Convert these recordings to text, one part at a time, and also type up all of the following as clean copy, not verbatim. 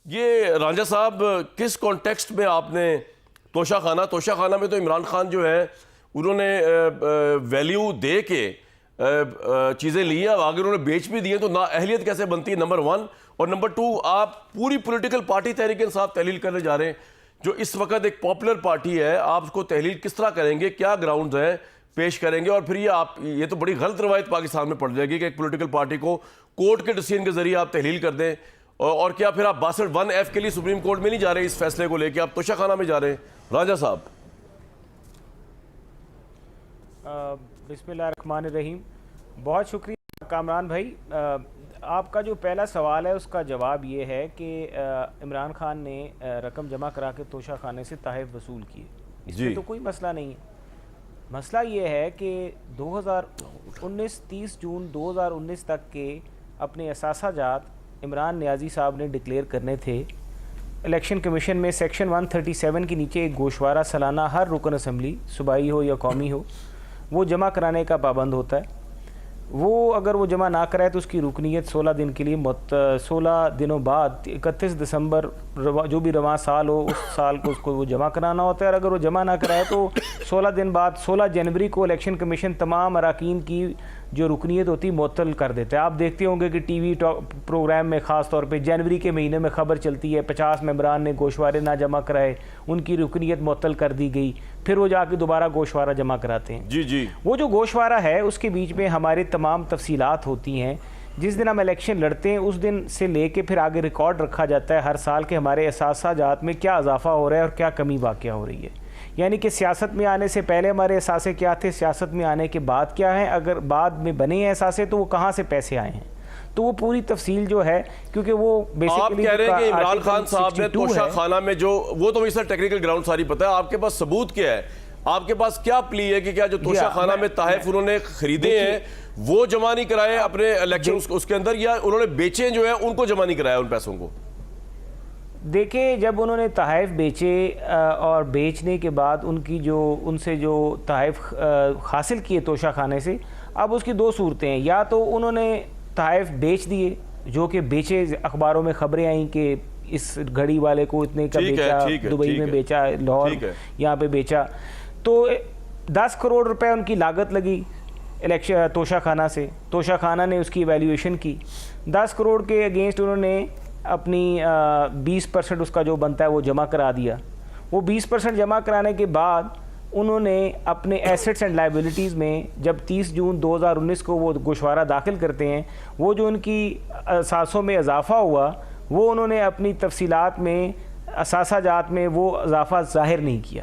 یہ رانجھا صاحب کس کانٹیکسٹ میں آپ نے توشہ خانہ میں تو عمران خان جو ہے انہوں نے ویلیو دے کے چیزیں لی ہیں، اگر انہوں نے بیچ بھی دی ہیں تو نا اہلیت کیسے بنتی ہے، نمبر 1، اور نمبر 2 آپ پوری پولیٹیکل پارٹی تحریک انصاف تحلیل کرنے جا رہے ہیں جو اس وقت ایک پاپولر پارٹی ہے، آپ اس کو تحلیل کس طرح کریں گے، کیا گراؤنڈز ہیں پیش کریں گے؟ اور پھر یہ تو بڑی غلط روایت پاکستان میں پڑ جائے گی کہ ایک پولیٹیکل پارٹی کو کورٹ کے ڈیسیژن کے ذریعے آپ تحلیل کر دیں، اور کیا پھر آپ 62(1)(f) کے لیے سپریم کورٹ میں نہیں جا رہے اس فیصلے کو لے کے، آپ توشہ خانہ میں جا رہے ہیں؟ رانجھا صاحب بسم اللہ الرحمن الرحیم، بہت شکریہ کامران بھائی۔ آپ کا جو پہلا سوال ہے اس کا جواب یہ ہے کہ عمران خان نے رقم جمع کرا کے توشہ خانے سے تحائف وصول کیے، اس میں تو کوئی مسئلہ نہیں ہے۔ مسئلہ یہ ہے کہ 30 جون 2019 تک کے اپنے اثاثہ جات عمران نیازی صاحب نے ڈکلیئر کرنے تھے۔ الیکشن کمیشن میں سیکشن 137 کے نیچے ایک گوشوارہ سالانہ ہر رکن اسمبلی صوبائی ہو یا قومی ہو وہ جمع کرانے کا پابند ہوتا ہے۔ وہ اگر وہ جمع نہ کرائے تو اس کی رکنیت 16 دن کے لیے 16 دنوں بعد 31 دسمبر جو بھی رواں سال ہو اس سال کو اس کو وہ جمع کرانا ہوتا ہے، اور اگر وہ جمع نہ کرائے تو 16 دن بعد 16 جنوری کو الیکشن کمیشن تمام اراکین کی جو رکنیت ہوتی معطل کر دیتا ہے۔ آپ دیکھتے ہوں گے کہ ٹی وی پروگرام میں خاص طور پہ جنوری کے مہینے میں خبر چلتی ہے 50 ممبران نے گوشوارے نہ جمع کرائے، ان کی رکنیت معطل کر دی گئی، پھر وہ جا کے دوبارہ گوشوارہ جمع کراتے ہیں۔ جی وہ جو گوشوارہ ہے اس کے بیچ میں ہماری تمام تفصیلات ہوتی ہیں۔ جس دن ہم الیکشن لڑتے ہیں اس دن سے لے کے پھر آگے ریکارڈ رکھا جاتا ہے ہر سال کے ہمارے اثاثہ جات میں کیا اضافہ ہو رہا ہے اور کیا کمی واقع ہو رہی ہے، یعنی کہ سیاست میں آنے سے پہلے ہمارے اثاثے کیا تھے، سیاست میں آنے کے بعد کیا ہیں، اگر بعد میں بنے ہیں اثاثے تو وہ کہاں سے پیسے آئے ہیں، تو وہ پوری تفصیل جو ہے کیونکہ وہ بیسیکلی آپ کہہ رہے ہیں کہ عمران خان صاحب نے توشہ خانہ میں جو وہ تو اس ٹیکنیکل گراؤنڈ ساری پتہ ہے، آپ کے پاس ثبوت کیا ہے، آپ کے پاس کیا پلی ہے کہ کیا جو توشہ خانہ میں تحائف انہوں نے خریدے ہیں وہ جمع نہیں کرائے اپنے الیکشن اس کے اندر، یا انہوں نے بیچے جو ہیں ان کو جمع نہیں کرایا ان پیسوں کو؟ دیکھیں جب انہوں نے تحائف بیچے اور بیچنے کے بعد ان سے جو تحائف حاصل کیے توشہ خانے سے، اب اس کی دو صورتیں ہیں، یا تو انہوں نے تحائف بیچ دیے جو کہ بیچے، اخباروں میں خبریں آئیں کہ اس گھڑی والے کو اتنے کا بیچا، دبئی میں بیچا، لاہور یہاں پہ بیچا، تو 10 کروڑ روپے ان کی لاگت لگی توشہ خانہ سے، توشہ خانہ نے اس کی ایویلیویشن کی، 10 کروڑ کے اگینسٹ انہوں نے اپنی 20% اس کا جو بنتا ہے وہ جمع کرا دیا۔ وہ 20% جمع کرانے کے بعد انہوں نے اپنے ایسٹس اینڈ لائبلٹیز میں جب 30 جون 2019 کو وہ گوشوارہ داخل کرتے ہیں، وہ جو ان کی اثاثوں میں اضافہ ہوا وہ انہوں نے اپنی تفصیلات میں اثاثہ جات میں وہ اضافہ ظاہر نہیں کیا۔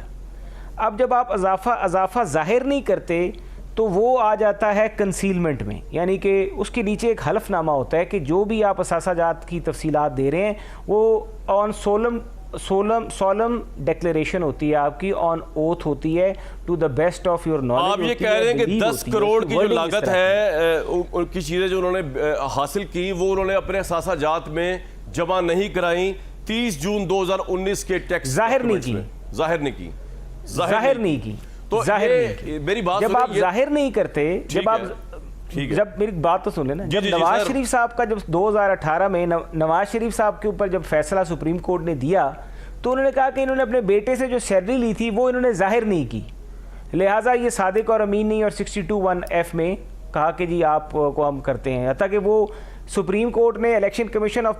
اب جب آپ اضافہ ظاہر نہیں کرتے تو وہ آ جاتا ہے کنسیلمنٹ میں، یعنی کہ اس کے نیچے ایک حلف نامہ ہوتا ہے کہ جو بھی آپ اثاثہ جات کی تفصیلات دے رہے ہیں وہ آن سولم ڈیکلیریشن ہوتی ہے آپ کی، آن اوتھ ہوتی ہے، to the best of your knowledge. آپ یہ کہہ رہے ہیں کہ 10 کروڑ کی جو لاگت ہے ان کی چیزیں جو انہوں نے حاصل کی وہ انہوں نے اپنے اثاثہ جات میں جمع نہیں کرائیں، 30 جون 2019 کے ٹیکس ظاہر نہیں کی تو میری بات جب آپ ظاہر نہیں کرتے، جب میری بات تو سن لینا، جب نواز شریف صاحب کا جب 2018 میں نواز شریف صاحب کے اوپر جب فیصلہ سپریم کورٹ نے دیا تو انہوں نے کہا کہ انہوں نے اپنے بیٹے سے جو سیلری لی تھی وہ انہوں نے ظاہر نہیں کی، لہٰذا یہ صادق اور امین نہیں، اور 62(1)(f) میں کہا کہ جی آپ کو ہم کرتے ہیں، حتیٰ کہ وہ سپریم کورٹ نے الیکشن کمیشن آف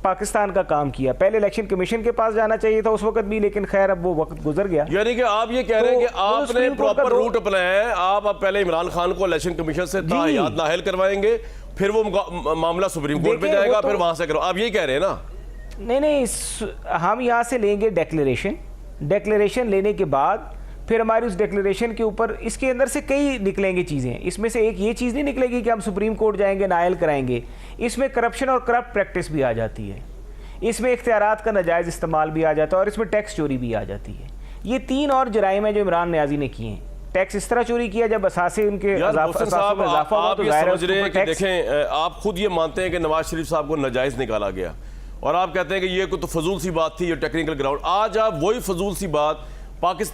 پاکستان کا کام کیا، پہلے الیکشن کمیشن کے پاس جانا چاہیے تھا اس وقت بھی، لیکن خیر اب وہ وقت گزر گیا۔ یعنی کہ آپ یہ کہہ رہے ہیں کہ آپ نے پراپر روٹ اپنایا ہے، آپ پہلے عمران خان کو الیکشن کمیشن سے تاحیات نااہل کروائیں گے، پھر وہ معاملہ سپریم کورٹ میں جائے گا، پھر وہاں سے کرو، آپ یہ کہہ رہے ہیں نا؟ نہیں، ہم یہاں سے لیں گے ڈیکلیریشن لینے کے بعد پھر ہماری اس ڈیکلیریشن کے اوپر اس کے اندر سے کئی نکلیں گی چیزیں، اس میں سے ایک یہ چیز نہیں نکلے گی کہ ہم سپریم کورٹ جائیں گے نائل کرائیں گے، اس میں کرپشن اور کرپٹ پریکٹس بھی آ جاتی ہے، اس میں اختیارات کا ناجائز استعمال بھی آ جاتا ہے، اور اس میں ٹیکس چوری بھی آ جاتی ہے۔ یہ 3 اور جرائم ہیں جو عمران نیازی نے کیے ہیں۔ ٹیکس اس طرح چوری کیا جب اثاثے ان کے اضافہ ہوا تو ظاہر ہے کہ دیکھیں آپ خود یہ مانتے ہیں کہ نواز شریف صاحب کو ناجائز نکالا گیا، اور آپ کہتے ہیں کہ یہ تو فضول سی بات تھی، یہ ٹیکنیکل گراؤنڈ۔ آج آپ وہی فضول سی بات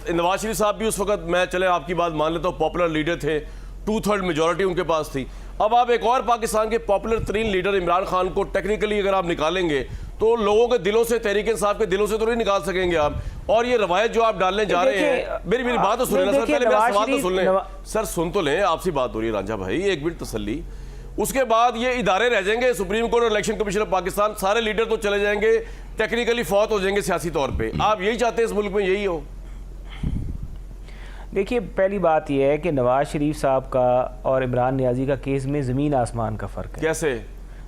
نواز شریف صاحب بھی اس وقت، میں چلے آپ کی بات مان لیتا ہوں، پاپولر لیڈر تھے، 2/3 میجورٹی ان کے پاس تھی، اب آپ ایک اور پاکستان کے پاپولر ترین لیڈر عمران خان کو ٹیکنیکلی اگر آپ نکالیں گے تو لوگوں کے دلوں سے، تحریک انصاف کے دلوں سے تو نہیں نکال سکیں گے آپ. اور یہ روایت جو آپ ڈالنے جا رہے ہیں، میری بات تو سنیں نا سر، پہلے میرا سوال تو سن لیں سر، سن تو لیں، آپ سے بات ہو رہی ہے رانجھا بھائی، ایک منٹ تسلی. اس کے بعد یہ ادارے رہ جائیں گے، سپریم کورٹ اور الیکشن کمیشن آف پاکستان، سارے لیڈر تو چلے جائیں گے، ٹیکنیکلی فوت ہو جائیں گے سیاسی طور پہ. آپ یہی چاہتے ہیں اس ملک میں یہی ہو؟ دیکھیے پہلی بات یہ ہے کہ نواز شریف صاحب کا اور عمران نیازی کا کیس میں زمین آسمان کا فرق ہے. کیسے؟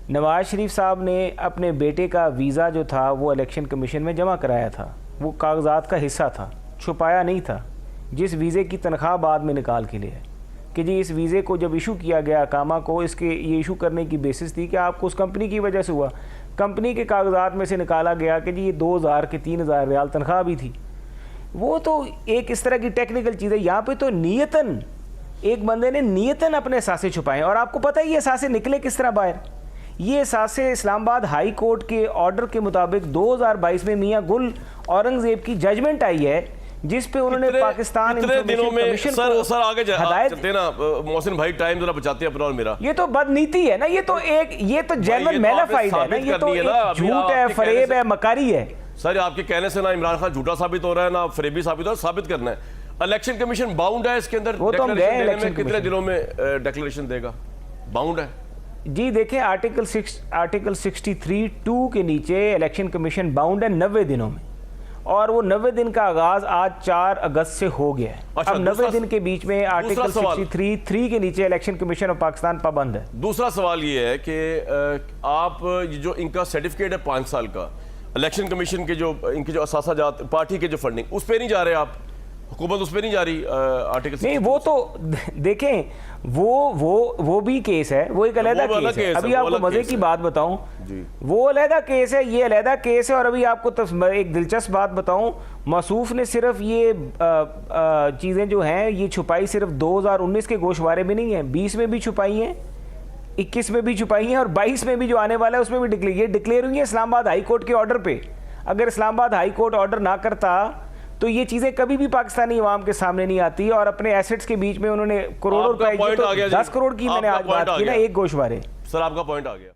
نواز شریف صاحب نے اپنے بیٹے کا ویزا جو تھا وہ الیکشن کمیشن میں جمع کرایا تھا، وہ کاغذات کا حصہ تھا، چھپایا نہیں تھا. جس ویزے کی تنخواہ بعد میں نکال کے لیا کہ جی اس ویزے کو جب ایشو کیا گیا اقامہ کو، اس کے یہ ایشو کرنے کی بیسس تھی کہ آپ کو اس کمپنی کی وجہ سے ہوا. کمپنی کے کاغذات میں سے نکالا گیا کہ جی یہ 2000 کے 3000 ریال تنخواہ بھی تھی. وہ تو ایک اس طرح کی ٹیکنیکل چیز ہے. یہاں پہ تو نیتاً ایک بندے نے نیتاً اپنے اثاثے چھپائے، اور آپ کو پتہ ہے یہ اثاثے نکلے کس طرح باہر. یہ اثاثے اسلام آباد ہائی کورٹ کے آرڈر کے مطابق 2022 میں میاں گل اورنگزیب کی ججمنٹ آئی ہے جس پہ انہوں نے پاکستان دنوں میں سر آگے ہدایت چلتے نا محسن بھائی، ٹائم ذرا بچاتے ہیں اپنا اور میرا. یہ تو بدنیتی ہے نا، یہ تو جنرل میلافائڈ ہے نا، یہ تو ایک جھوٹ ہے، فریب ہے، مکاری ہے. سر آپ کے کہنے سے نہ عمران خان جھوٹا ثابت ہو رہا ہے نہ فریبی ثابت ہو رہا ہے، ثابت کرنا ہے. الیکشن کمیشن باؤنڈ ہے اس کے اندر ڈیکلریشن دینے میں، کتنے دنوں میں ڈیکلریشن دے گا؟ باؤنڈ ہے جی. دیکھیں آرٹیکل 63(2) کے نیچے الیکشن کمیشن باؤنڈ ہے 90 دنوں میں، اور وہ 90 دن کا آغاز آج 4 اگست سے ہو گیا ہے. اب 90 دن کے بیچ میں آرٹیکل 63(3) کے نیچے الیکشن کمیشن آف پاکستان پابند ہے. دوسرا سوال یہ ہے کہ آپ جو ان کا سرٹیفکیٹ ہے 5 سال کا، الیکشن کمیشن کے جو ان کے جو اثاثہ جات پارٹی کے جو فنڈنگ، اس پہ نہیں جا رہے آپ؟ حکومت اس پہ نہیں جا رہی آرٹیکل؟ نہیں، وہ تو دیکھیں وہ بھی کیس ہے، وہ ایک علیحدہ کیس ہے. ابھی آپ کو مزے کی بات بتاؤں، وہ علیحدہ کیس ہے، یہ علیحدہ کیس ہے. اور ابھی آپ کو ایک دلچسپ بات بتاؤں، موصوف نے صرف یہ چیزیں جو ہیں یہ چھپائی صرف 2019 کے گوشوارے میں نہیں ہیں، 20 میں بھی چھپائی ہیں، 21 میں بھی چھپائی ہیں، اور 22 میں بھی جو آنے والا ہے اس میں بھی ڈکلیئر ہوئی ہیں اسلام آباد ہائی کورٹ کے آرڈر پہ. اگر اسلام آباد ہائی کورٹ آرڈر نہ کرتا تو یہ چیزیں کبھی بھی پاکستانی عوام کے سامنے نہیں آتی. اور اپنے ایسٹس کے بیچ میں انہوں نے کروڑوں روپے، 10 کروڑ کی میں نے آج بات کی نا ایک گوشوارے. سر آپ کا پوائنٹ آ گیا.